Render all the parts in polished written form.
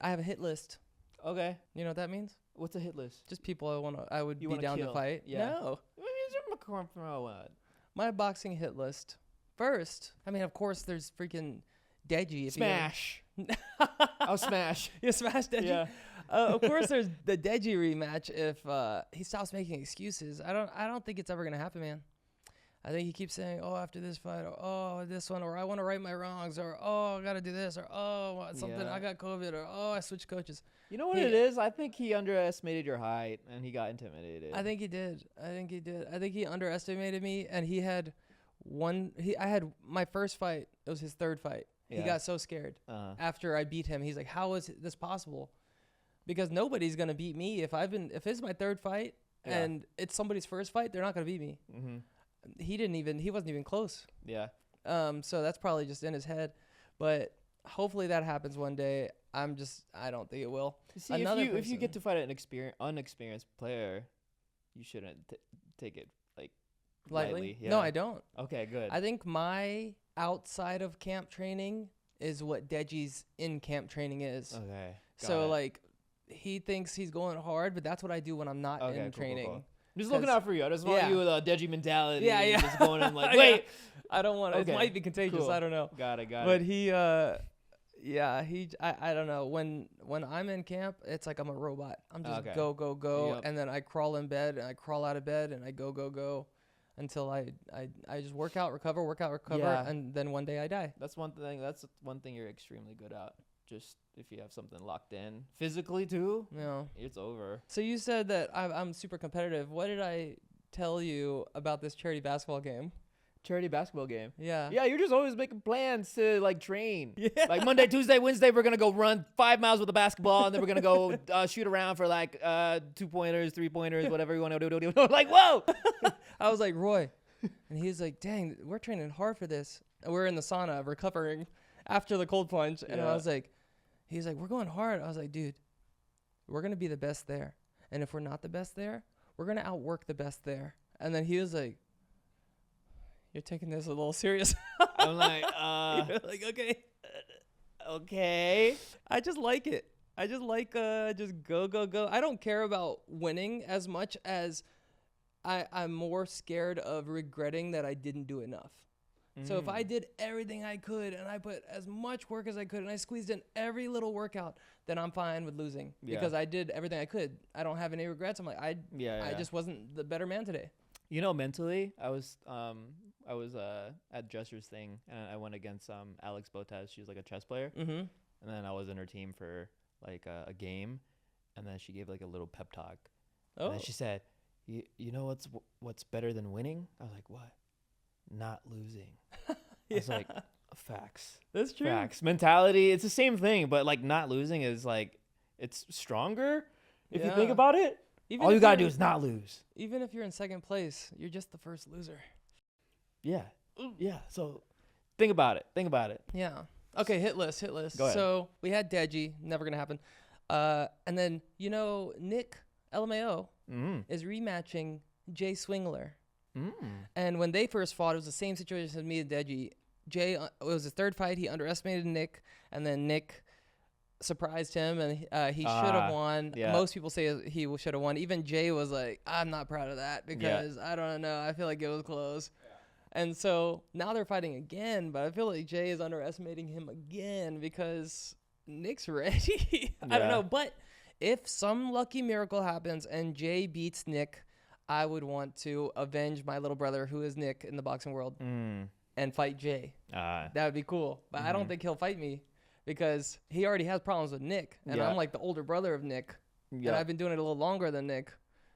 I have a hit list. Okay. You know what that means? What's a hit list? Just people I would You be wanna down to kill. fight. Yeah. No. What? My boxing hit list. First, I mean, of course, there's freaking Deji. Smash. I'll smash. You smash Deji? Yeah. Of course, there's the Deji rematch if he stops making excuses. I don't think it's ever gonna happen, man. I think he keeps saying, "Oh, after this fight," or "Oh, this one," or "I want to right my wrongs," or "Oh, I gotta do this," or "Oh, something Yeah. I got COVID," or "Oh, I switched coaches." You know what it is? I think he underestimated your height and he got intimidated. I think he did. I think he underestimated me, and he had I had my first fight. It was his third fight. He Yeah. got so scared after I beat him. He's like, "How is this possible?" Because nobody's gonna beat me if it's my third fight and it's somebody's first fight. They're not gonna beat me. Mm-hmm. He wasn't even close. Yeah. So that's probably just in his head, but hopefully that happens one day. I don't think it will. See, if you get to fight an unexperienced player, you shouldn't take it like lightly. Yeah. No, I don't. Okay, good. I think my outside of camp training is what Deji's in camp training is. Okay. So like he thinks he's going hard, but that's what I do when I'm not in training. Cool. I'm just looking out for you. I just want you with a Deji mentality. Yeah. Just going in like, wait. I don't want it. Okay. It might be contagious. Cool. I don't know. Got it. But he, I don't know. When I'm in camp, it's like I'm a robot. I'm just go. Yep. And then I crawl in bed and I crawl out of bed and I go until I just work out, recover. Yeah. And then one day I die. That's one thing you're extremely good at. Just if you have something locked in physically too, it's over. So you said that I'm super competitive. What did I tell you about this charity basketball game? Charity basketball game. Yeah. Yeah, you're just always making plans to like train. Yeah. Like Monday, Tuesday, Wednesday, we're gonna go run 5 miles with a basketball, and then we're gonna go shoot around for like 2-pointers, 3-pointers, whatever you want to do. Like, whoa! I was like, Roy, and he's like, dang, we're training hard for this. And we're in the sauna recovering after the cold plunge, and I was like, he's like, we're going hard. I was like, dude, we're gonna be the best there, and if we're not the best there, we're gonna outwork the best there. And then he was like, you're taking this a little serious. I'm like, like, okay. Okay. I just like it. I just like just go. I don't care about winning as much as I'm more scared of regretting that I didn't do enough. So if I did everything I could and I put as much work as I could and I squeezed in every little workout, then I'm fine with losing because I did everything I could. I don't have any regrets. I'm like, I just wasn't the better man today. You know, mentally, I was at Dresser's thing, and I went against Alex Botez. She was like a chess player, and then I was in her team for like a game, and then she gave like a little pep talk. And then she said, "You know what's better than winning?" I was like, "What?" Not losing. I was like, facts. That's true. Facts. Mentality. It's the same thing, but like not losing is like it's stronger if you think about it. Even all you gotta do is not lose. Even if you're in second place, you're just the first loser. Yeah. Yeah. So think about it. Yeah. Okay, hit list. Go ahead. So we had Deji, never going to happen. And then, Nick LMAO is rematching Jay Swingler. And when they first fought, it was the same situation as me and Deji. Jay, it was his third fight. He underestimated Nick, and then Nick surprised him, and he should have won. Yeah. Most people say he should have won. Even Jay was like, I'm not proud of that because I don't know. I feel like it was close. And so now they're fighting again, but I feel like Jay is underestimating him again because Nick's ready. I don't know. But if some lucky miracle happens and Jay beats Nick, I would want to avenge my little brother, who is Nick in the boxing world, and fight Jay. That would be cool. But I don't think he'll fight me because he already has problems with Nick. And I'm like the older brother of Nick. And I've been doing it a little longer than Nick.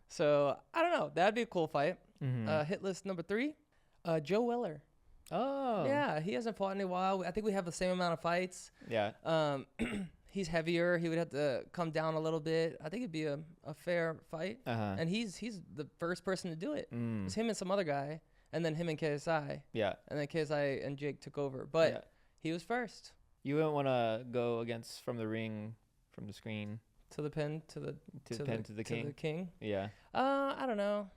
So I don't know. That'd be a cool fight. Hit list number 3, Joe Weller. Oh. Yeah, he hasn't fought in a while. I think we have the same amount of fights. Yeah. He's heavier. He would have to come down a little bit. I think it'd be a fair fight. And he's the first person to do it. It's him and some other guy, and then him and KSI. Yeah. And then KSI and Jake took over. But he was first. You wouldn't want to go against from the ring, from the screen. To the pin, to the king. To the king. Yeah. I don't know.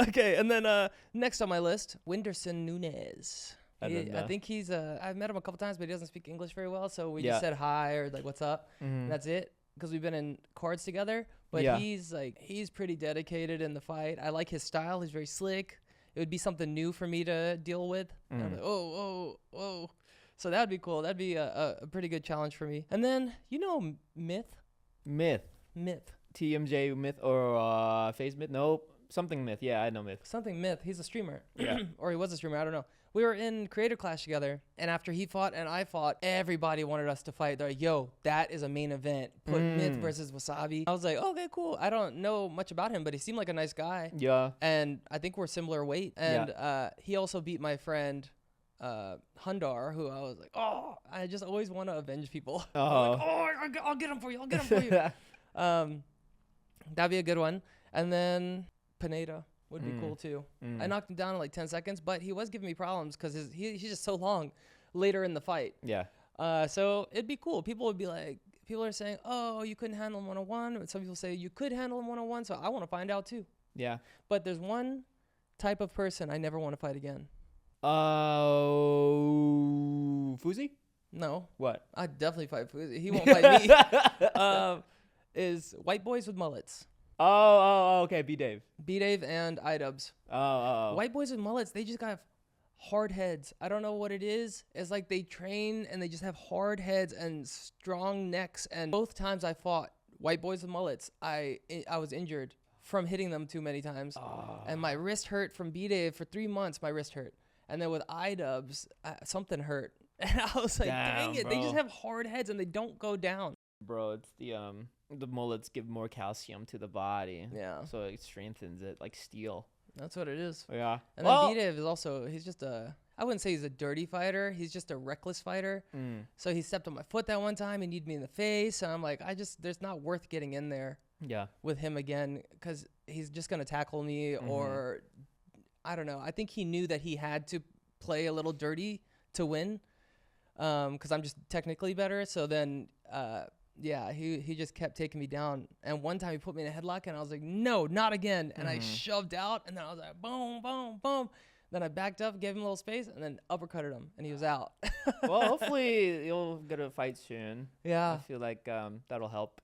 Okay, and then next on my list, Whindersson Nunes. I think he's I've met him a couple times, but he doesn't speak English very well. So we just said hi or like what's up, and that's it. Because we've been in cards together. But he's pretty dedicated in the fight. I like his style. He's very slick. It would be something new for me to deal with. And I'm like, whoa. So that'd be cool. That'd be a pretty good challenge for me. And then Myth. TMJ Myth or Phase Myth? Nope. Something Myth. Yeah, I know Myth. Something Myth. He's a streamer. Yeah. Or he was a streamer. I don't know. We were in creator class together, and after he fought and I fought, everybody wanted us to fight. They're like, yo, that is a main event. Put Myth versus Wassabi. I was like, okay, cool. I don't know much about him, but he seemed like a nice guy. Yeah. And I think we're similar weight. And he also beat my friend Hundar, who I was like, oh, I just always want to avenge people. Like, I'll get him for you. That'd be a good one. And then Pineda would be cool too. I knocked him down in like 10 seconds, but he was giving me problems because he's just so long later in the fight. Yeah. So it'd be cool. People are saying, oh, you couldn't handle him 1-on-1. But some people say you could handle him 1-on-1. So I want to find out too. Yeah. But there's one type of person I never want to fight again. Fuzi? No. What? I'd definitely fight Fuzi. He won't fight me. Is white boys with mullets. Okay. B-Dave and I-Dubs. White boys with mullets, they just got hard heads. I don't know what it is. It's like they train and they just have hard heads and strong necks. And both times I fought white boys with mullets, I was injured from hitting them too many times. And my wrist hurt from B-Dave for 3 months. My wrist hurt. And then with I-Dubs, something hurt. And I was like, dang it. Bro. They just have hard heads and they don't go down. Bro, it's the mullets give more calcium to the body. Yeah. So it strengthens it like steel. That's what it is. Yeah. And then B-Dave is also, he's just I wouldn't say he's a dirty fighter. He's just a reckless fighter. So he stepped on my foot that one time. He kneed me in the face. And I'm like, there's not worth getting in there with him again because he's just going to tackle me or I don't know. I think he knew that he had to play a little dirty to win because I'm just technically better. So then, he just kept taking me down. And one time he put me in a headlock, and I was like, no, not again. And I shoved out, and then I was like, boom, boom, boom. Then I backed up, gave him a little space, and then uppercutted him, and he was out. Well, hopefully you'll get a fight soon. Yeah. I feel like that'll help.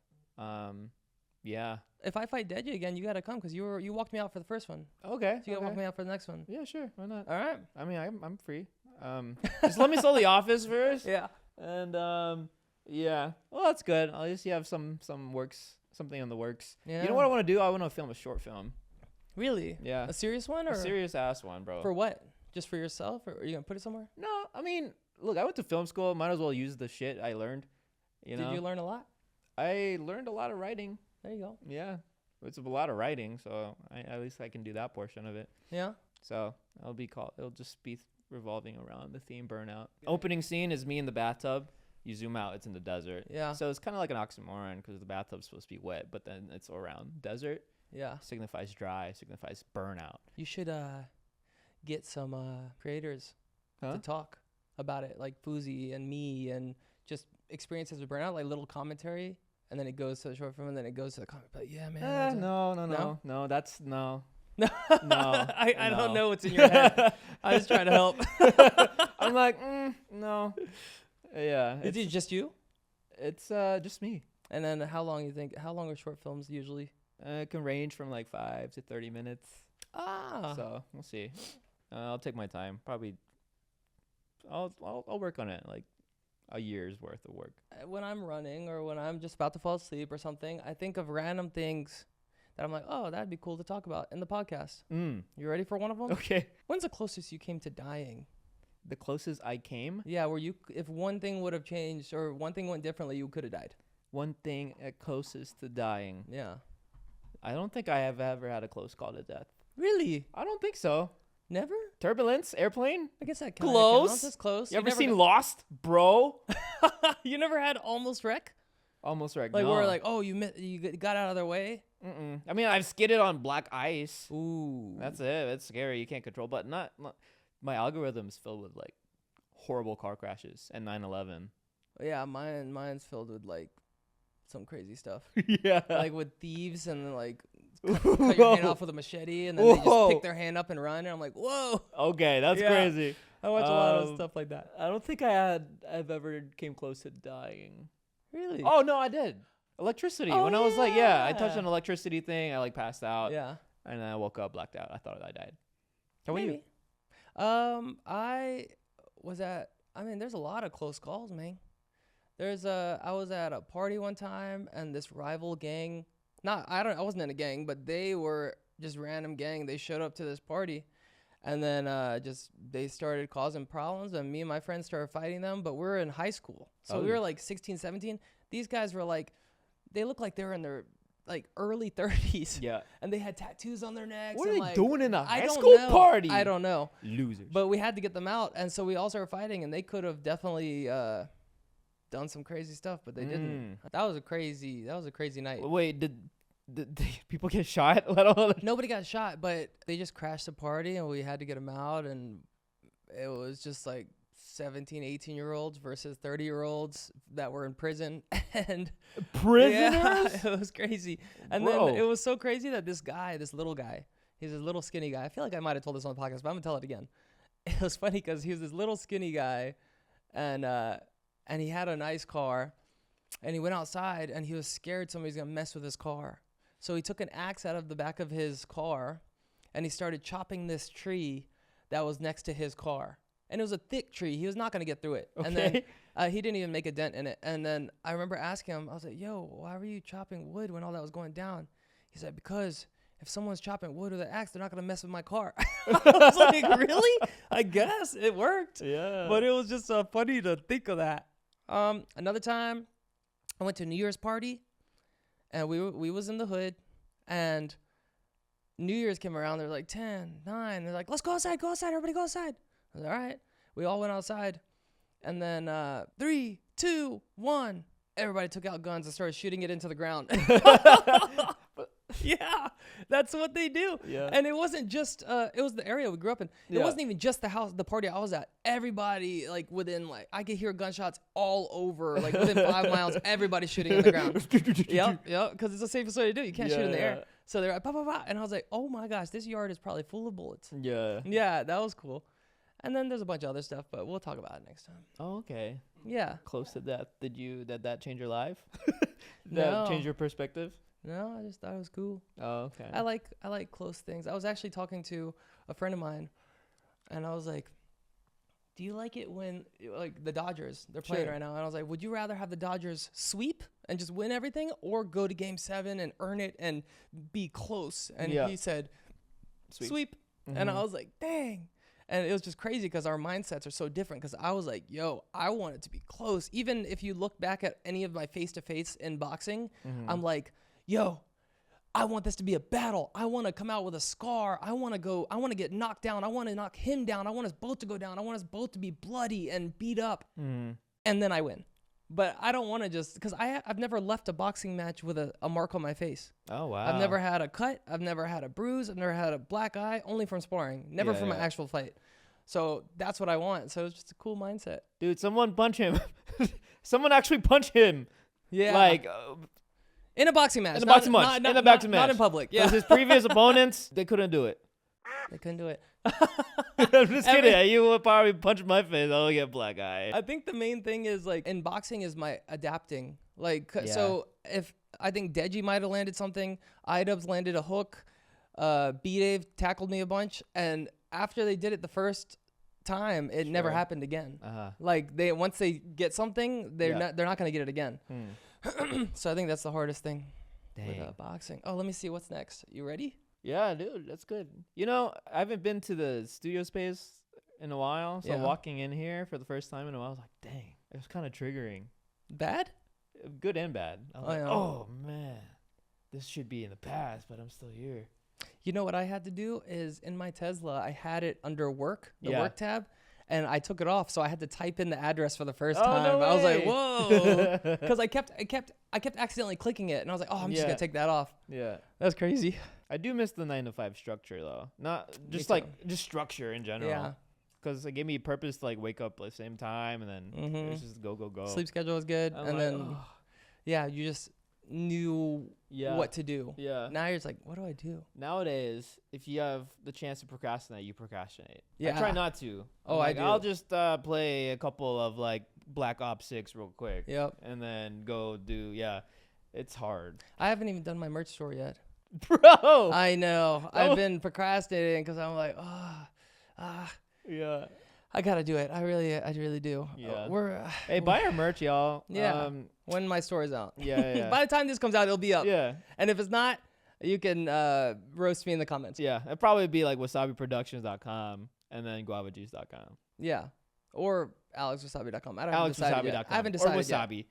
Yeah. If I fight Deji again, you got to come because you walked me out for the first one. Okay. So you got to walk me out for the next one. Yeah, sure. Why not? All right. I mean, I'm free. Just let me sell the office first. Yeah. And yeah. Well, that's good. I'll just have something in the works. Yeah. You know what I want to do? I want to film a short film. Really? Yeah. A serious one or a serious ass one, bro? For what? Just for yourself, or are you gonna put it somewhere? No, I mean, look, I went to film school. Might as well use the shit I learned. Did you learn a lot? I learned a lot of writing. There you go. Yeah, it's a lot of writing, so at least I can do that portion of it. Yeah. So it'll just be revolving around the theme burnout. Opening scene is me in the bathtub. You zoom out, it's in the desert. Yeah. So it's kind of like an oxymoron because the bathtub's supposed to be wet, but then it's around desert. Yeah. Signifies dry, signifies burnout. You should get some creators to talk about it, like Fuzi and me, and just experiences with burnout, like little commentary, and then it goes to the short film, and then it goes to the comment. But yeah, man. No. That's no. No. I don't know what's in your head. I was trying to help. I'm like, no. Yeah. Is it just you? It's just me. And then how long are short films usually? It can range from like 5 to 30 minutes. So we'll see. I'll take my time. Probably I'll work on it like a year's worth of work. When I'm running or when I'm just about to fall asleep or something, I think of random things that I'm like, oh, that'd be cool to talk about in the podcast. You ready for one of them? Okay. When's the closest you came to dying? The closest I came? Yeah, if one thing would have changed or one thing went differently, you could have died. One thing at closest to dying. Yeah. I don't think I have ever had a close call to death. Really? I don't think so. Never? Turbulence? Airplane? I guess that counts. That's close. You ever seen Lost, bro? You never had almost wreck? Almost wreck, like no. where like, oh, you got out of their way? I mean, I've skidded on black ice. Ooh. That's it. It's scary. You can't control. But not my algorithm's filled with like horrible car crashes and 9/11. Yeah, mine's filled with like some crazy stuff. Yeah. Like with thieves and then like cut your hand off with a machete and then they just pick their hand up and run and I'm like, whoa. Okay, that's crazy. I watch a lot of stuff like that. I don't think I've ever came close to dying. Really? Oh no, I did. Electricity. When I was like, I touched an electricity thing. I like passed out. Yeah. And then I woke up, blacked out. I thought I died. How about you? There's a lot of close calls, man. I was at a party one time, and this rival gang, I wasn't in a gang, but they were just random gang. They showed up to this party, and then they started causing problems, and me and my friends started fighting them, but we're in high school. So we were like 16, 17. These guys were like, they looked like they were in their like early 30s. Yeah. And they had tattoos on their necks. What and are they doing in a high school know. party? I don't know. Losers. But we had to get them out, and so we all started fighting, and they could have definitely done some crazy stuff, but they didn't. That was a crazy night. Wait, did people get shot? Nobody got shot, but they just crashed the party, and we had to get them out, and it was just like 17, 18-year-olds versus 30-year-olds that were in prison. And prisoners? Yeah, it was crazy. And then it was so crazy that this little guy, he's a little skinny guy. I feel like I might have told this on the podcast, but I'm going to tell it again. It was funny because he was this little skinny guy, and he had a nice car, and he went outside, and he was scared somebody's going to mess with his car. So he took an axe out of the back of his car, and he started chopping this tree that was next to his car. And it was a thick tree. He was not going to get through it. Okay. And then he didn't even make a dent in it. And then I remember asking him, I was like, yo, why were you chopping wood when all that was going down? He said, because if someone's chopping wood with an axe, they're not going to mess with my car. I was like, really? I guess it worked. Yeah. But it was just funny to think of that. Another time, I went to a New Year's party, and we was in the hood, and New Year's came around. They're like 10, 9. They're like, let's go outside, everybody go outside. I was like, all right. We all went outside, and then 3, 2, 1, everybody took out guns and started shooting it into the ground. Yeah, that's what they do. Yeah. And it wasn't just it was the area we grew up in. It wasn't even just the party I was at. Everybody, like within, like, I could hear gunshots all over, like within 5 miles, everybody shooting in the ground. Yep, because it's the safest way to do it. You can't shoot in the air. So they're like, bah, bah, bah. And I was like, oh my gosh, this yard is probably full of bullets. Yeah, that was cool. And then there's a bunch of other stuff, but we'll talk about it next time. Oh, okay. Yeah. Close to death. Did that change your life? No. Change your perspective? No, I just thought it was cool. Oh, okay. I like close things. I was actually talking to a friend of mine, and I was like, do you like it when, like, the Dodgers, they're playing right now, and I was like, would you rather have the Dodgers sweep and just win everything, or go to Game 7 and earn it and be close? And he said, sweep. Mm-hmm. And I was like, dang. And it was just crazy because our mindsets are so different, because I was like, yo, I want it to be close. Even if you look back at any of my face-to-face in boxing, I'm like, yo, I want this to be a battle. I want to come out with a scar. I want to get knocked down. I want to knock him down. I want us both to go down. I want us both to be bloody and beat up. And then I win. But I don't want to just, because I've never left a boxing match with a mark on my face. Oh, wow. I've never had a cut. I've never had a bruise. I've never had a black eye, only from sparring, never from an actual fight. So that's what I want. So it's just a cool mindset. Dude, someone punch him. Someone actually punch him. Yeah. Like, in a boxing match. In a boxing match. Not in public. Yeah. Because his previous opponents, they couldn't do it. They couldn't do it. I'm just kidding. You would probably punch my face. I'll get black eye. I think the main thing is, like, in boxing is my adapting. Like, so if I think Deji might have landed something, Idubs landed a hook, B-Dave tackled me a bunch, and after they did it the first time, it never happened again. Like, once they get something, they're not going to get it again. So I think that's the hardest thing with boxing. Oh, let me see what's next. You ready? Yeah, dude, that's good. You know, I haven't been to the studio space in a while, so walking in here for the first time in a while, I was like, dang, it was kind of triggering. Bad? Good and bad. I was like, oh, man, this should be in the past, but I'm still here. You know what I had to do is, in my Tesla, I had it under work, the work tab, and I took it off, so I had to type in the address for the first time. No way. I was like, whoa, because I kept accidentally clicking it, and I was like, oh, I'm just gonna take that off. Yeah, that's crazy. I do miss the 9 to 5 structure though, not just just structure in general. Yeah, because it gave me purpose to, like, wake up at the same time, and then it's just go. Sleep schedule was good, and then you just knew what to do. Yeah. Now you're just like, what do I do? Nowadays, if you have the chance to procrastinate, you procrastinate. Yeah. I try not to. Oh, I do. I'll just play a couple of like Black Ops 6 real quick. Yep. And then go do, it's hard. I haven't even done my merch store yet. Bro. I know. I've been procrastinating because I'm like, Yeah. I gotta do it. I really do. Yeah. Hey, buy our merch, y'all. Yeah. When my store is out. Yeah. By the time this comes out, it'll be up. Yeah. And if it's not, you can roast me in the comments. Yeah. It'd probably be like wasabiproductions.com and then guavajuice.com. Yeah. Or alexwasabi.com. I haven't alexwasabi.com. decided or Wasabi. yet.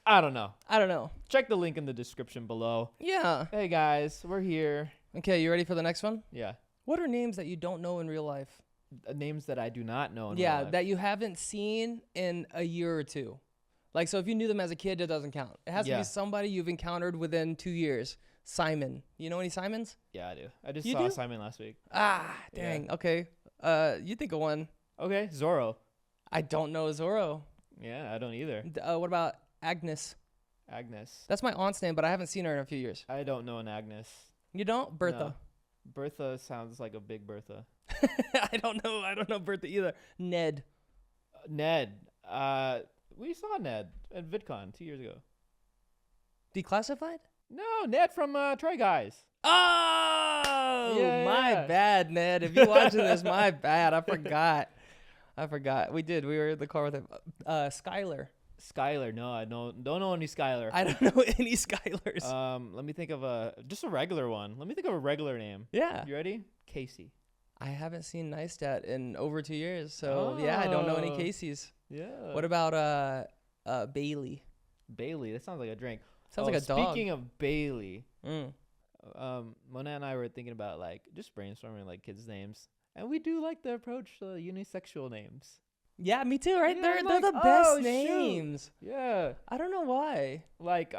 I don't know. Check the link in the description below. Yeah. Hey, guys. We're here. Okay, you ready for the next one? Yeah. What are names that you don't know in real life? Names that I do not know in real life. That you haven't seen in a year or two. Like, so if you knew them as a kid, it doesn't count. It has to be somebody you've encountered within 2 years. Simon. You know any Simons? Yeah, I do. I just saw Simon last week. Dang. Yeah. Okay. You think of one. Okay, Zorro. I don't know Zorro. Yeah, I don't either. What about Agnes? Agnes. That's my aunt's name, but I haven't seen her in a few years. I don't know an Agnes. You don't? Bertha. No. Bertha sounds like a big Bertha. I don't know Bertha either. Ned. Ned. We saw Ned at VidCon 2 years ago. Declassified? No, Ned from Try Guys. Oh, yeah, my bad, Ned. If you're watching this, my bad. I forgot. We did. We were in the car with him. Skylar. Skylar. No, I don't know any Skylar. I don't know any Skylars. Let me think of just a regular one. Let me think of a regular name. Yeah. You ready? Casey. I haven't seen Neistat in over 2 years, so yeah, I don't know any Caseys. Yeah. What about Bailey? Bailey. That sounds like a drink. Sounds like a dog. Speaking of Bailey, Mona and I were thinking about like just brainstorming like kids' names, and we do like the approach to unisexual names. Yeah, me too. Right? Yeah, They're the best names. Shoot. Yeah. I don't know why. Like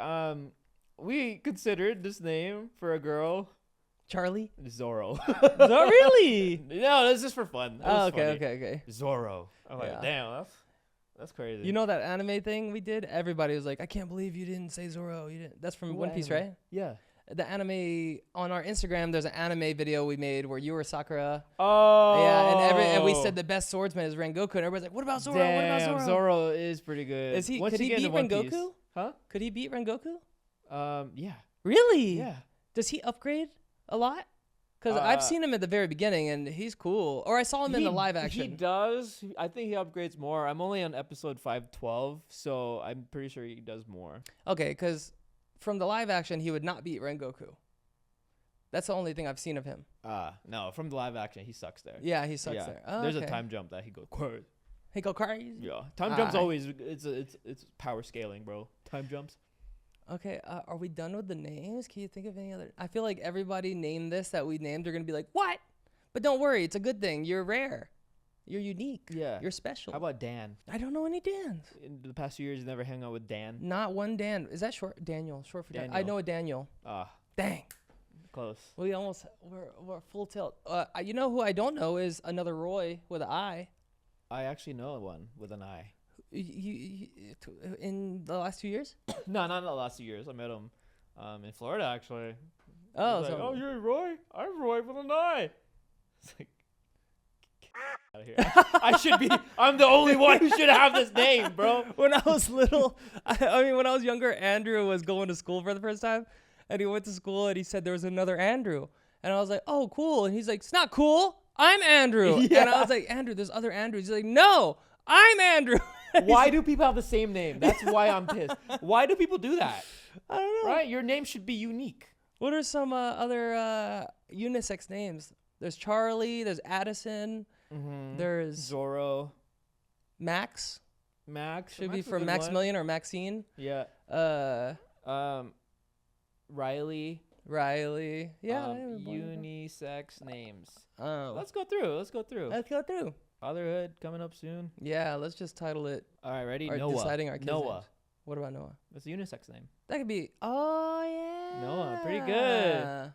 we considered this name for a girl. Charlie? Zorro. Oh, really? No, this is for fun. Okay. Zorro. I'm like, damn, that's crazy. You know that anime thing we did? Everybody was like, I can't believe you didn't say Zorro. You didn't. That's from One Piece, right? Yeah. The anime on our Instagram, there's an anime video we made where you were Sakura. Oh. Yeah, and we said the best swordsman is Rengoku, and everybody's like, what about Zorro? Damn, what about Zorro? Zorro is pretty good. Is he? Once Could he beat Rengoku? Piece, huh? Could he beat Rengoku? Yeah. Really? Yeah. Does he upgrade a lot? Because I've seen him at the very beginning, and he's cool. Or I saw him in the live action. He does. I think he upgrades more. I'm only on episode 512, so I'm pretty sure he does more. Okay, because from the live action, he would not beat Rengoku. That's the only thing I've seen of him. No, from the live action, he sucks there. Yeah, he sucks there. Oh, there's a time jump that he goes crazy. He go crazy? Yeah. Time jumps always, it's power scaling, bro. Time jumps. Okay, are we done with the names? Can you think of any other? I feel like everybody named this that we named are going to be like, what? But don't worry, it's a good thing. You're rare. You're unique. Yeah. You're special. How about Dan? I don't know any Dans. In the past few years, you never hung out with Dan? Not one Dan. Is that short? Daniel. Short for Daniel. I know a Daniel. Dang. Close. We're full tilt. You know who I don't know is another Roy with an I. I actually know one with an I. You in the last 2 years? No, not in the last 2 years. I met him in Florida, actually. Oh, like, oh, you're Roy? I'm Roy with an I. It's like, get out of here. I'm the only one who should have this name, bro. When I was little, when I was younger, Andrew was going to school for the first time. And he went to school and he said there was another Andrew. And I was like, oh, cool. And he's like, it's not cool. I'm Andrew. Yeah. And I was like, Andrew, there's other Andrews. He's like, no, I'm Andrew. Why do people have the same name? That's why I'm pissed. Why do people do that? I don't know. Right? Your name should be unique. What are some other unisex names? There's Charlie. There's Addison. Mm-hmm. There's Zorro. Max. Should be for Maximilian or Maxine. Yeah. Riley. Yeah. Unisex names. Oh. Let's go through. Fatherhood coming up soon. Yeah, let's just title it. All right, ready? Noah. Deciding our kids' Noah. names. What about Noah? That's a unisex name. That could be. Oh yeah. Noah, pretty good.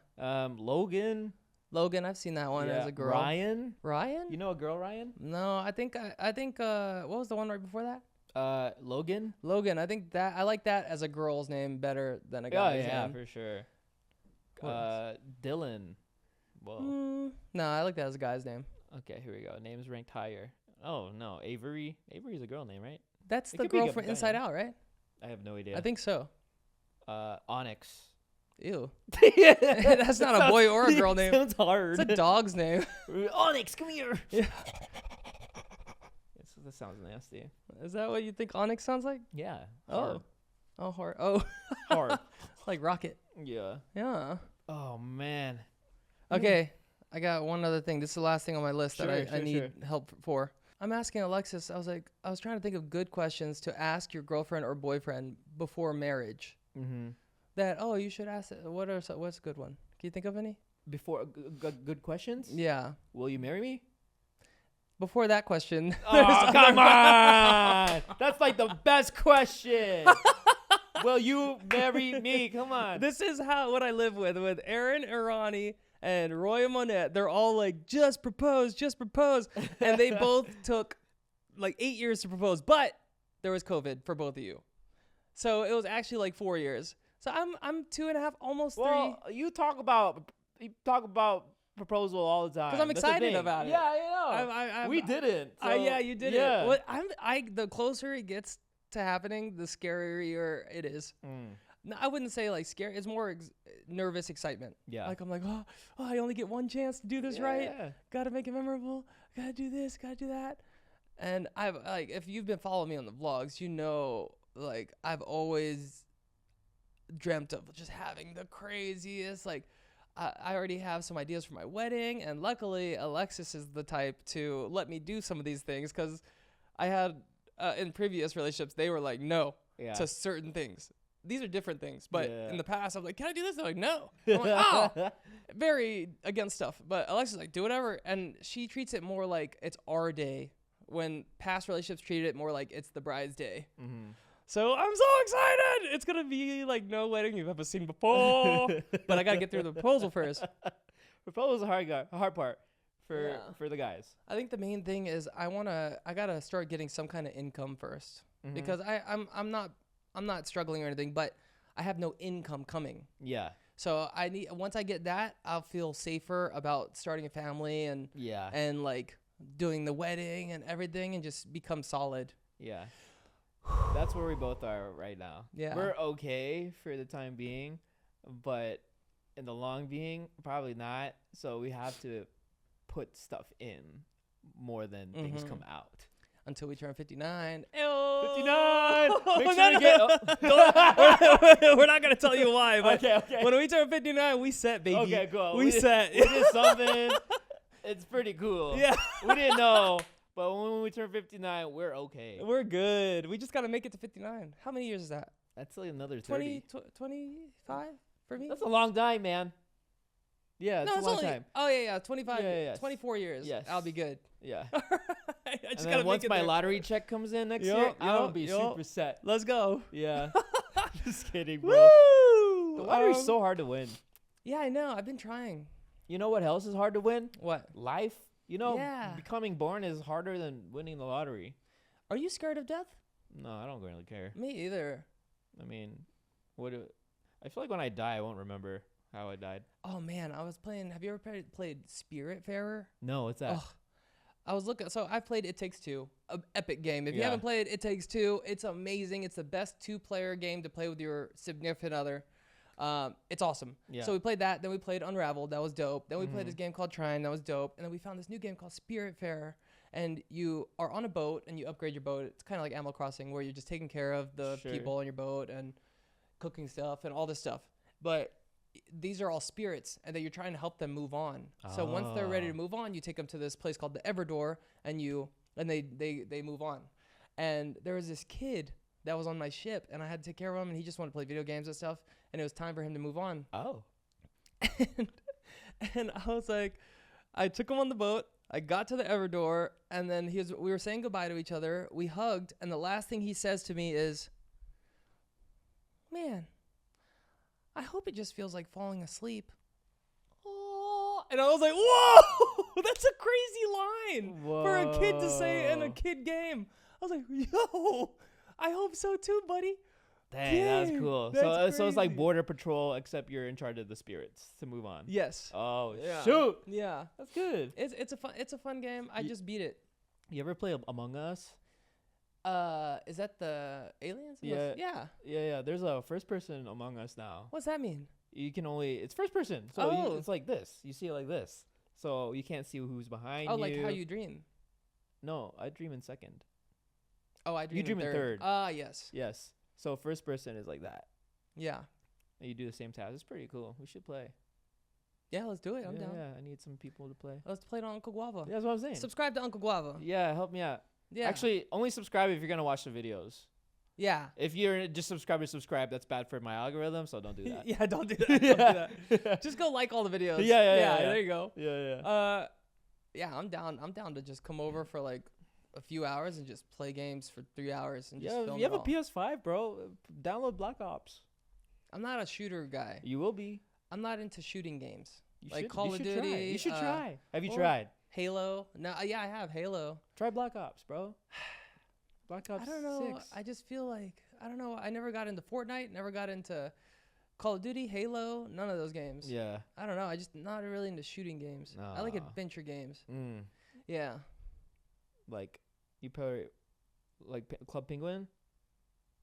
Logan. I've seen that one as a girl. Ryan. You know a girl, Ryan? No, I think what was the one right before that? Logan. Logan. I think that I like that as a girl's name better than a guy's Yeah, name. for sure. Dylan. Well, no, I like that as a guy's name. okay, here we go. Names ranked higher. Oh no, Avery. Avery's a girl name, right? That's the girl from Inside Out, right? I have no idea. I think so. Onyx. Ew. That's not a boy or a girl name. Sounds hard. It's a dog's name. Onyx, come here. Yeah. That sounds nasty. Is that what you think Onyx sounds like? Yeah. Hard. Oh, hard. Oh. Hard. Like Rocket. Yeah. Yeah. Oh, man. Okay. I got one other thing. This is the last thing on my list that I need help for. I'm asking Alexis, I was trying to think of good questions to ask your girlfriend or boyfriend before marriage. Mm-hmm. That, you should ask it. What's a good one? Can you think of any? Before good questions? Yeah. Will you marry me? Before that question. Oh, come on. That's like the best question. Will you marry me? Come on. This is what I live with Aaron Irani and Roy Monette. They're all like, just propose. And they both took like 8 years to propose, but there was COVID for both of you. So it was actually like 4 years. So I'm 2.5, almost 3. Well, you talk about proposal all the time. Because I'm excited about it. Yeah, I know. We didn't. So yeah, you did it. Well, the closer it gets to happening, the scarier it is. No, I wouldn't say like scary. It's more nervous excitement. Yeah. Like I'm like, oh, I only get one chance to do this right. Got to make it memorable. Got to do this. Got to do that. And I've like, if you've been following me on the vlogs, you know, like I've always dreamt of just having the craziest. Like I already have some ideas for my wedding, and luckily Alexis is the type to let me do some of these things because I had in previous relationships they were like no to certain things. These are different things, but in the past, I'm like, can I do this? They're like, no. I'm like, very against stuff. But Alexa's like, do whatever. And she treats it more like it's our day when past relationships treated it more like it's the bride's day. Mm-hmm. So I'm so excited. It's going to be like no wedding you've ever seen before. But I got to get through the proposal first. Proposal is a hard part for the guys. I think the main thing is I got to start getting some kind of income first. Mm-hmm. Because I'm not struggling or anything, but I have no income coming. Yeah. So once I get that, I'll feel safer about starting a family and like doing the wedding and everything and just become solid. Yeah. That's where we both are right now. Yeah. We're okay for the time being, but in the long being, probably not. So we have to put stuff in more than things come out. Until we turn 59. 59! Make sure you get... We're not going to tell you why, but okay. When we turn 59, we set, baby. Okay, cool. We set. We did something. It's pretty cool. Yeah. We didn't know, but when we turn 59, we're okay. We're good. We just got to make it to 59. How many years is that? That's like another 30. 25 for me? That's a long time, man. Yeah, it's a long time. Oh, yeah, 25, 24 years. Yes. I'll be good. Yeah. And then once my lottery check comes in next year, I'll be super set. Let's go. Yeah. Just kidding, bro. Woo! The lottery's so hard to win. Yeah, I know. I've been trying. You know what else is hard to win? What? Life. You know, becoming born is harder than winning the lottery. Are you scared of death? No, I don't really care. Me either. I mean, I feel like when I die, I won't remember how I died. Oh, man. I was playing. Have you ever played Spiritfarer? No, what's that? Oh, I was looking. So I played It Takes Two, an epic game. If you haven't played It Takes Two, it's amazing. It's the best 2-player game to play with your significant other. It's awesome. Yeah. So we played that. Then we played Unraveled. That was dope. Then we played this game called Trine. That was dope. And then we found this new game called Spiritfarer. And you are on a boat and you upgrade your boat. It's kind of like Animal Crossing where you're just taking care of the people on your boat and cooking stuff and all this stuff. But these are all spirits, and that you're trying to help them move on. So once they're ready to move on, you take them to this place called the Everdoor, and they move on. And there was this kid that was on my ship, and I had to take care of him, and he just wanted to play video games and stuff, and it was time for him to move on. Oh. And I was like, I took him on the boat. I got to the Everdoor, and then we were saying goodbye to each other. We hugged, and the last thing he says to me is, "Man, I hope it just feels like falling asleep." Oh, and I was like, whoa, that's a crazy line for a kid to say in a kid game. was like, yo, I hope so too, buddy. Dang, that's cool. So it's like crazy. Border Patrol, except you're in charge of the spirits to move on. Yes. Oh, Yeah. shoot. Yeah. That's good. It's a fun game. I just beat it. You ever play Among Us? Is that the aliens? Yeah. Yeah. There's a first person Among Us now. What's that mean? You can only, it's first person. So it's like this. You see it like this. So you can't see who's behind you. Oh, like how you dream. No, I dream in second. Oh, I dream You dream in third. Ah, yes. Yes. So first person is like that. Yeah. And you do the same task. It's pretty cool. We should play. Yeah, let's do it. I'm down. Yeah, I need some people to play. Let's play it on Uncle Guava. Yeah, that's what I'm saying. Subscribe to Uncle Guava. Yeah, help me out. Yeah. Actually, only subscribe if you're going to watch the videos. Yeah. If you're just subscribe, that's bad for my algorithm, so don't do that. Yeah, don't do that. Don't do that. Just go like all the videos. Yeah. There you go. Yeah. Yeah, I'm down. I'm down to just come over for like a few hours and just play games for 3 hours and just film you have it a all. PS5, bro. Download Black Ops. I'm not a shooter guy. You will be. I'm not into shooting games. You Like should, Call you of should Duty. Try. You should try. Have you or tried? Halo. No, yeah, I have Halo. Try Black Ops, bro. Black Ops I don't know. 6. I just feel like I don't know. I never got into Fortnite. Never got into Call of Duty, Halo. None of those games. Yeah. I don't know. I just not really into shooting games. I like adventure games. Yeah. Like, you probably like Club Penguin?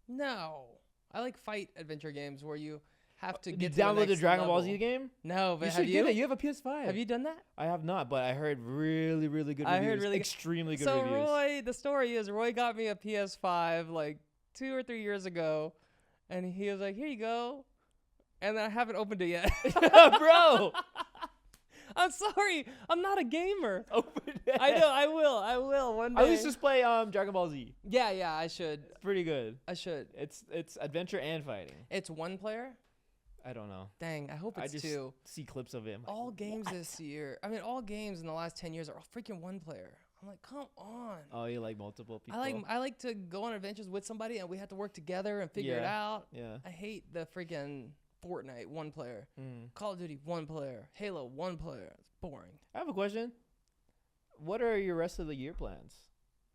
No. I like fight adventure games where you have to Did get you to the download the next Dragon Ball level. Z game? No, but You have should you? get it. You have a PS5. Have you done that? I have not, but I heard really, really good I reviews. heard really extremely good So reviews. Roy, the story is Roy got me a PS5 like 2 or 3 years ago, and he was like, "Here you go," and I haven't opened it yet. Bro, I'm sorry, I'm not a gamer. open it. I know, I will one day. I used to play Dragon Ball Z. Yeah, I should. It's pretty good. I should. It's adventure and fighting. It's one player. I don't know. Dang, I hope I it's just two. see clips of him. All games this year. I mean, all games in the last 10 years are all freaking one player. I'm like, come on. Oh, you like multiple people? I like to go on adventures with somebody and we have to work together and figure it out. Yeah. I hate the freaking Fortnite one player, Mm. Call of Duty one player, Halo one player. It's boring. I have a question. What are your rest of the year plans?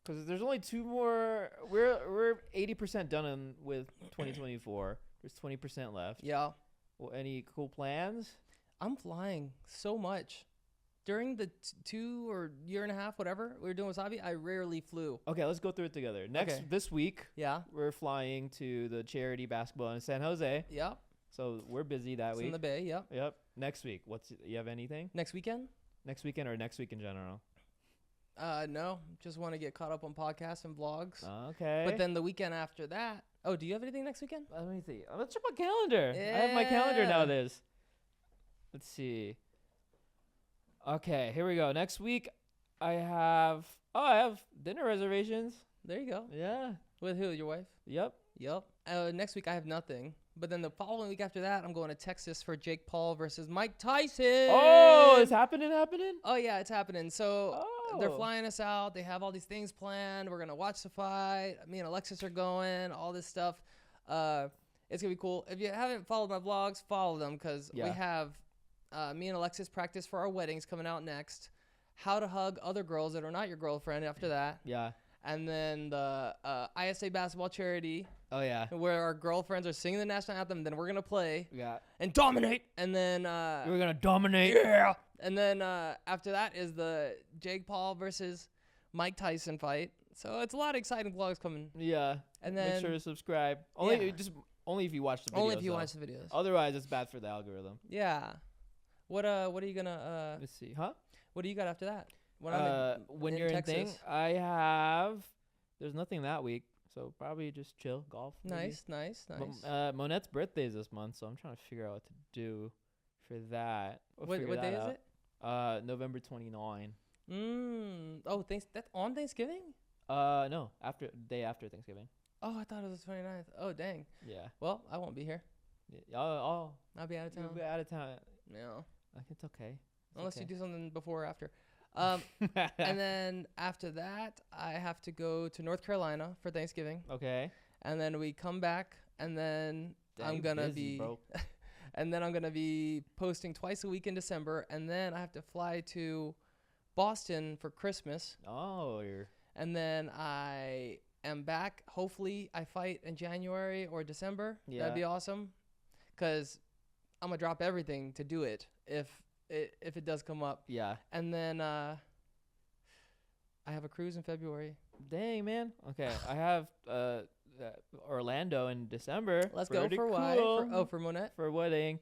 Because there's only 2 more. We're 80% done with 2024. There's 20% left. Yeah, Well, any cool plans? I'm flying so much. During the 2 or year and a half, whatever we were doing Wassabi, I rarely flew. Okay, let's go through it together. Okay. This week, Yeah. we're flying to the charity basketball in San Jose. Yep. So we're busy that It's week. in the Bay. Yep. Yep. Next week, you have anything? Next weekend? Next weekend or next week in general? No. Just want to get caught up on podcasts and vlogs. Okay. But then the weekend after that. Oh, do you have anything next weekend? Let me see. Let's check my calendar. I have my calendar Yeah. nowadays. Let's see. Okay, here we go. Next week, I have dinner reservations. There you go. Yeah. With who? Your wife? Yep. Yep. Next week I have nothing. But then the following week after that, I'm going to Texas for Jake Paul versus Mike Tyson. Oh, it's happening. Oh, yeah, it's happening. So they're Oh. flying us out. They have all these things planned. We're going to watch the fight. Me and Alexis are going, all this stuff. It's going to be cool. If you haven't followed my vlogs, follow them because we have me and Alexis practice for our weddings coming out next. How to hug other girls that are not your girlfriend after that. Yeah. And then the ISA basketball charity Oh yeah. where our girlfriends are singing the national anthem. Then we're going to play Yeah. and dominate. And then We're gonna dominate. yeah. And then after that is the Jake Paul versus Mike Tyson fight. So it's a lot of exciting vlogs coming. Yeah. And then make sure to subscribe. Only if you watch the videos. only if you though. watch the videos. Otherwise, it's bad for the algorithm. Yeah. What are you gonna Let's see. Huh? what do you got after that? When I'm When you're in thing, Texas. I have. There's nothing that week, so probably just chill, golf. maybe. Nice. But, Monette's birthday is this month, so I'm trying to figure out what to do for that. We'll What figure day that is out. it? November 29. Oh, that's on Thanksgiving? No, day after Thanksgiving. Oh, I thought it was the 29th. Oh, dang. Yeah. Well, I won't be here. Oh, I'll be out of you'll town. be out of town. No. It's okay. Unless you do something before or after. And then after that, I have to go to North Carolina for Thanksgiving. Okay. And then we come back, and then I'm gonna be bro. and then I'm gonna be posting twice a week in December, and then I have to fly to Boston for Christmas, Oh, and then I am back. Hopefully, I fight in January or December. Yeah. That'd be awesome. Because I'm going to drop everything to do it if it does come up. Yeah. And then I have a cruise in February. Dang, man. Okay. I have Orlando in December. Let's go for cool. why? For Monette? For a wedding.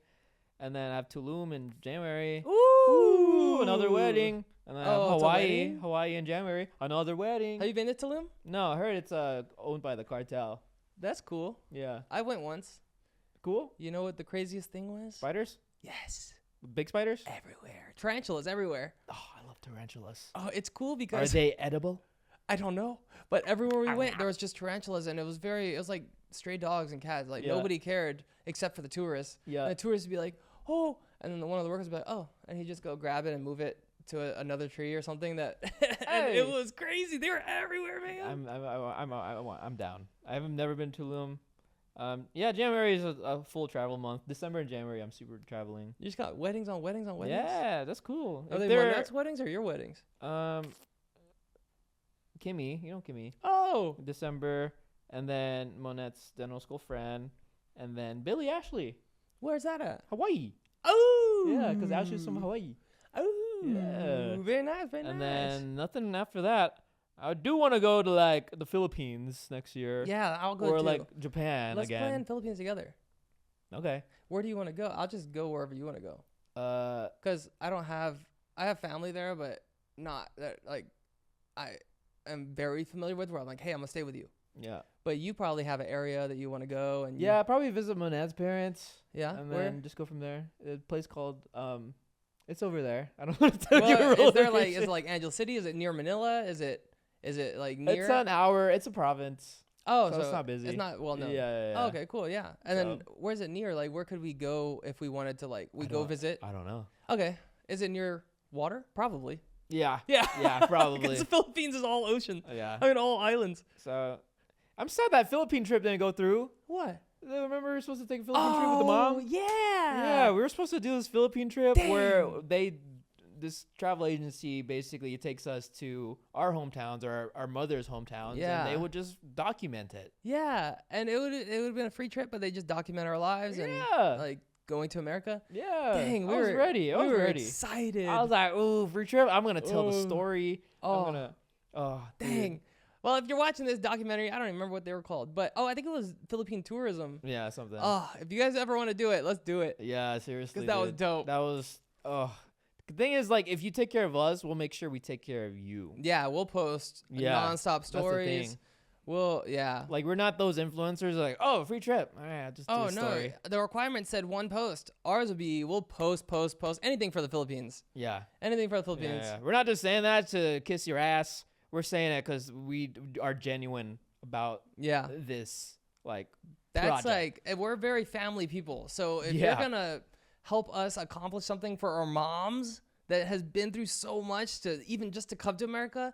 And then I have Tulum in January. Ooh! Another wedding. And then I have it's a Hawaii. wedding? Hawaii in January. Another wedding. Have you been to Tulum? No, I heard it's owned by the cartel. That's cool. Yeah. I went once. Cool. You know what the craziest thing was? Spiders? Yes. Big spiders? Everywhere. Tarantulas everywhere. Oh, I love tarantulas. Oh, it's cool Are because they edible? I don't know, but everywhere we went, there was just tarantulas, and it was like stray dogs and cats. Like nobody cared except for the tourists. Yeah. And the tourists would be like, oh, and then one of the workers would be like, oh, and he'd just go grab it and move it to another tree or something. And it was crazy. They were everywhere, man. I'm down. I've never been to Tulum. January is a full travel month. December and January, I'm super traveling. You just got weddings on weddings on weddings. Yeah, that's cool. Are they Monette's weddings or your weddings? Kimmy, you know Kimmy. Oh, December, and then Monette's dental school friend, and then Billy Ashley. Where's that at? Hawaii. Oh, Yeah, because Ashley's from Hawaii. Oh, yeah. Very nice, very nice. And then nothing after that. I do want to go to like the Philippines next year. Yeah, I'll go or too. like Japan Let's again. plan Philippines together. Okay. Where do you want to go? I'll just go wherever you want to go. Because I have family there, but not that like I am very familiar with where I'm like, hey, I'm gonna stay with you. Yeah. But you probably have an area that you want to go, and yeah, probably visit Monette's parents. Yeah, and where? then just go from there. A place called it's over there. I don't want to tell you. Is it like Angel City? Is it near Manila? Is it like near? It's an hour. It's a province. Oh, so it's not busy. It's not well known. Yeah. Oh, okay, cool. Yeah. And then where's it near? Like, where could we go if we wanted to go visit? I don't know. Okay. Is it near water? Probably. Yeah. Yeah. Yeah, probably. Because the Philippines is all ocean. Yeah. I mean, all islands. So, I'm sad that Philippine trip didn't go through. What? Remember we were supposed to take a Philippine trip with the mom? Oh, yeah. Yeah, we were supposed to do this Philippine trip where this travel agency basically takes us to our hometowns or our mother's hometowns, and they would just document it. Yeah, and it would have been a free trip, but they just document our lives and like going to America. Yeah. Dang, I was ready. We were excited. I was like, ooh, free trip. I'm gonna tell the story. Oh. I'm gonna. Dang. Dude. Well, if you're watching this documentary, I don't even remember what they were called, but I think it was Philippine tourism. Yeah, something. If you guys ever want to do it, let's do it. Yeah, seriously. Because that was dope. That was. The thing is, like, if you take care of us, we'll make sure we take care of you. Yeah, we'll post nonstop stories. That's the thing. Like, we're not those influencers like, oh, free trip. All right, I'll just do a story. The requirement said one post. Ours would be, we'll post anything for the Philippines. Yeah. Anything for the Philippines. Yeah. We're not just saying that to kiss your ass. We're saying it because we are genuine about this, like, that's project. like, we're very family people. So if you're going to help us accomplish something for our moms that has been through so much to even just to come to America,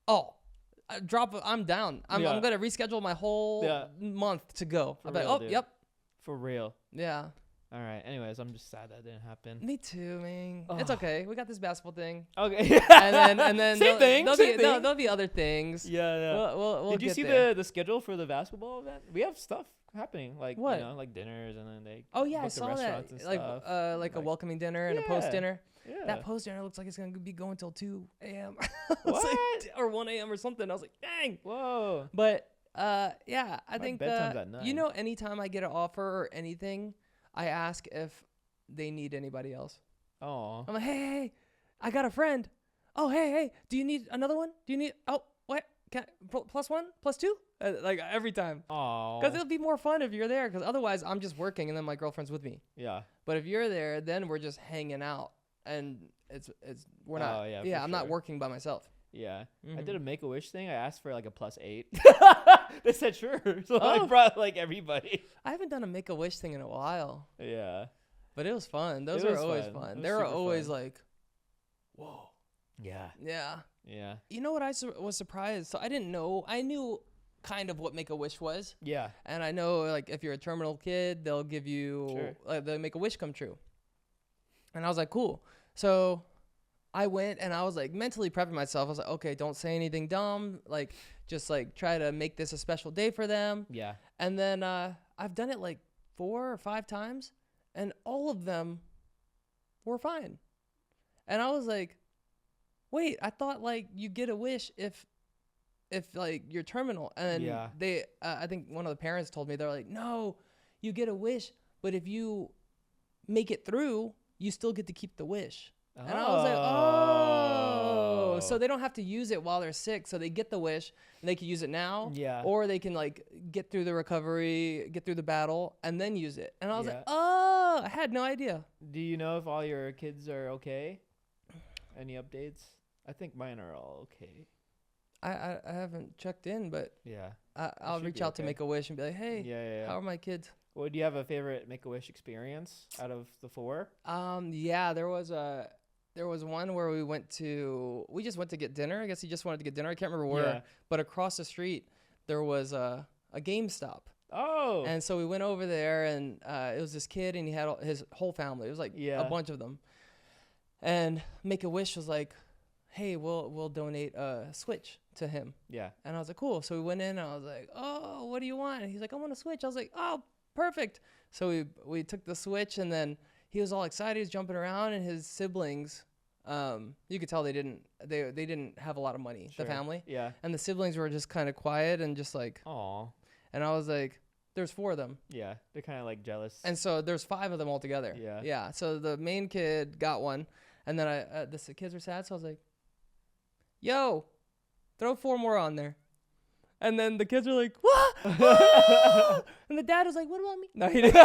I'm down. I'm going to reschedule my whole month to go. For I'll be real, like, dude. yep. For real. Yeah. All right. Anyways, I'm just sad that didn't happen. Me too, man. It's okay. We got this basketball thing. Okay. and then same thing. There'll be other things. Yeah. We'll Did you see the schedule for the basketball event? We have stuff happening, like what? Like dinners, and then they. I saw that. Like a welcoming dinner and a post dinner. Yeah. That post dinner looks like it's gonna be going till 2 a.m. What? Or 1 a.m. or something. I was like, dang. Whoa. But I think bedtime's at 9. Anytime I get an offer or anything, I ask if they need anybody else. Oh. I'm like, hey, I got a friend. Oh, hey, do you need another one? Do you need? Oh, what? Plus one, plus two? Like every time. Oh. Because it'll be more fun if you're there. Because otherwise, I'm just working and then my girlfriend's with me. Yeah. But if you're there, then we're just hanging out, and we're not. Oh, yeah. I'm not working by myself. Yeah. Mm-hmm. I did a Make-A-Wish thing. I asked for like a +8. They said sure. So I brought like everybody. I haven't done a Make-A-Wish thing in a while. Yeah. But it was fun. Those were always fun. They were always like, whoa. Yeah. Yeah. Yeah. You know what I was surprised? So I didn't know. I knew kind of what Make-A-Wish was. Yeah. And I know, like, if you're a terminal kid, they'll give you, they'll make a wish come true. And I was like, cool. So I went and I was like mentally prepping myself. I was like, okay, don't say anything dumb. Like, just like try to make this a special day for them. Yeah. And then I've done it like 4 or 5 times, and all of them were fine. And I was like, wait, I thought like you get a wish if like you're terminal. And they, I think one of the parents told me, they're like, no, you get a wish, but if you make it through, you still get to keep the wish. And I was like, oh, so they don't have to use it while they're sick. So they get the wish and they can use it now. Yeah. Or they can like get through the recovery, get through the battle, and then use it. And I was like, oh, I had no idea. Do you know if all your kids are okay? Any updates? I think mine are all okay. I haven't checked in, but yeah, I'll reach out to Make-A-Wish and be like, hey, how are my kids? Well, do you have a favorite Make-A-Wish experience out of the 4? Yeah, there was one where we just went to get dinner. I guess he just wanted to get dinner. I can't remember where, but across the street there was a GameStop. Oh. And so we went over there, and it was this kid, and he had his whole family. It was like a bunch of them. And Make-A-Wish was like, hey, we'll donate a Switch to him. Yeah. And I was like, cool. So we went in, and I was like, oh, what do you want? And he's like, I want a Switch. I was like, oh, perfect. So we took the Switch, and then he was all excited. He was jumping around, and his siblings, you could tell they didn't have a lot of money, the family. Yeah. And the siblings were just kind of quiet and just like, aw. And I was like, there's 4 of them. Yeah. They're kind of like jealous. And so there's 5 of them all together. Yeah. Yeah. So the main kid got one, and then the kids were sad. So I was like, yo, throw 4 more on there. And then the kids were like, what? And the dad was like, what about me? No, he didn't.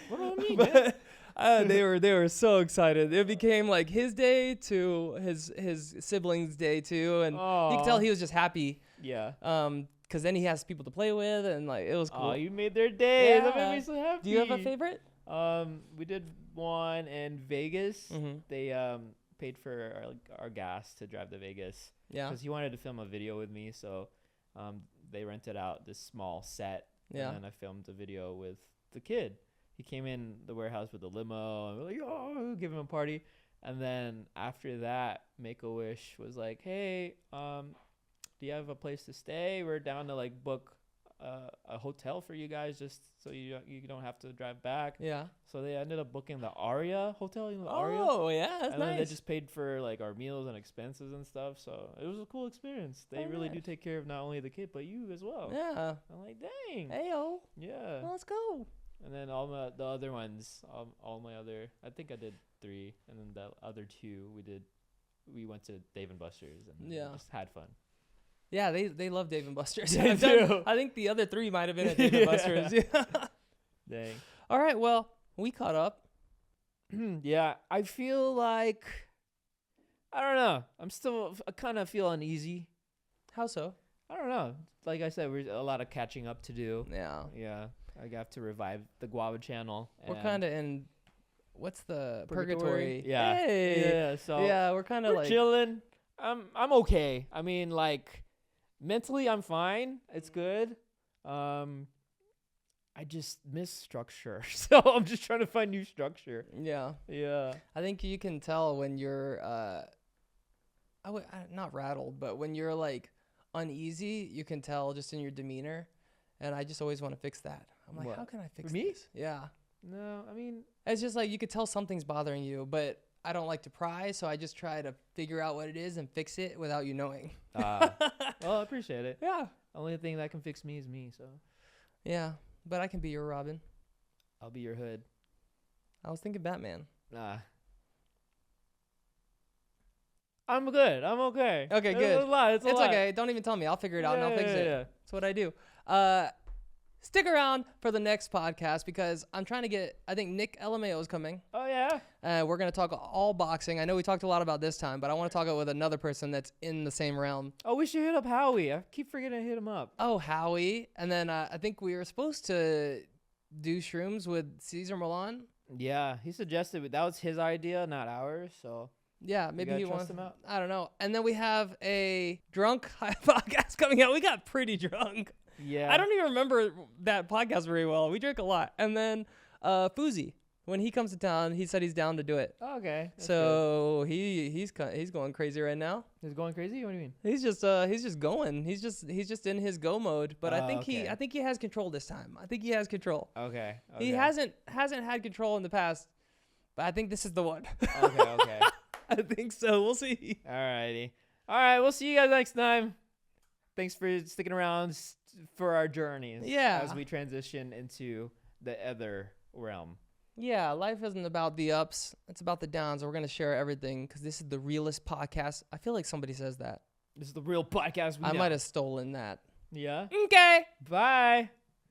What about me? But, they were so excited. It became like his day to his siblings' day too. And you could tell he was just happy. Yeah. Because then he has people to play with, and like it was cool. Oh, you made their day. Yeah. That made me so happy. Do you have a favorite? We did one in Vegas. Mm-hmm. They paid for our gas to drive to Vegas. Yeah. Because he wanted to film a video with me, so they rented out this small set. Yeah. And then I filmed a video with the kid. He came in the warehouse with a limo, and we're like, oh, give him a party. And then after that, Make-A-Wish was like, hey, do you have a place to stay? We're down to like book a hotel for you guys, just so you don't have to drive back. Yeah. So they ended up booking the Aria hotel. You know, the Aria? Oh yeah, that's nice. And then they just paid for like our meals and expenses and stuff. So it was a cool experience. They really do take care of not only the kid but you as well. Yeah. I'm like, dang. Heyo. Yeah. Well, let's go. And then the other ones, all my other, I think I did 3, and then the other 2 we went to Dave & Buster's and just had fun. Yeah, they love Dave & Buster's. They do. I think the other 3 might have been at Dave & Buster's. Dang. All right, well, we caught up. Yeah, I feel like, I don't know. I kind of feel uneasy. How so? I don't know. Like I said, there's a lot of catching up to do. Yeah. Yeah. I have to revive the Guava channel. We're kind of in, what's the purgatory? Yeah. Hey. Yeah. So yeah, we're kind of like chilling. I'm okay. I mean, like, mentally I'm fine. It's good. I just miss structure. So I'm just trying to find new structure. Yeah. Yeah. I think you can tell when you're not rattled, but when you're like uneasy, you can tell just in your demeanor. And I just always want to fix that. I'm like, how can I fix this? Yeah. No, I mean, it's just like you could tell something's bothering you, but I don't like to pry, so I just try to figure out what it is and fix it without you knowing. Well, I appreciate it. Yeah. Only thing that can fix me is me, so. Yeah, but I can be your Robin. I'll be your Hood. I was thinking Batman. Nah. I'm good. I'm okay. Okay, good. It's a lot. It's okay. Don't even tell me. I'll figure it out and I'll fix it. Yeah. That's what I do. Stick around for the next podcast because I'm trying to get, I think Nick LMAO is coming. Oh, yeah? We're going to talk all boxing. I know we talked a lot about this time, but I want to talk with another person that's in the same realm. Oh, we should hit up Howie. I keep forgetting to hit him up. Oh, Howie. And then I think we were supposed to do shrooms with Cesar Milan. Yeah, he suggested, but that was his idea, not ours, so. Yeah, maybe he wants him out. I don't know. And then we have a drunk podcast coming out. We got pretty drunk. Yeah. I don't even remember that podcast very well. We drank a lot. And then Fuzi. When he comes to town, he said he's down to do it. Oh, okay. So he's going crazy right now. He's going crazy. What do you mean? He's just going. He's just in his go mode. But I think he has control this time. I think he has control. Okay. He hasn't had control in the past, but I think this is the one. Okay. I think so. We'll see. Alrighty. All right. We'll see you guys next time. Thanks for sticking around for our journeys. Yeah. As we transition into the other realm. Yeah, life isn't about the ups. It's about the downs. We're going to share everything because this is the realest podcast. I feel like somebody says that. This is the real podcast. I might have stolen that. Yeah. Okay. Bye.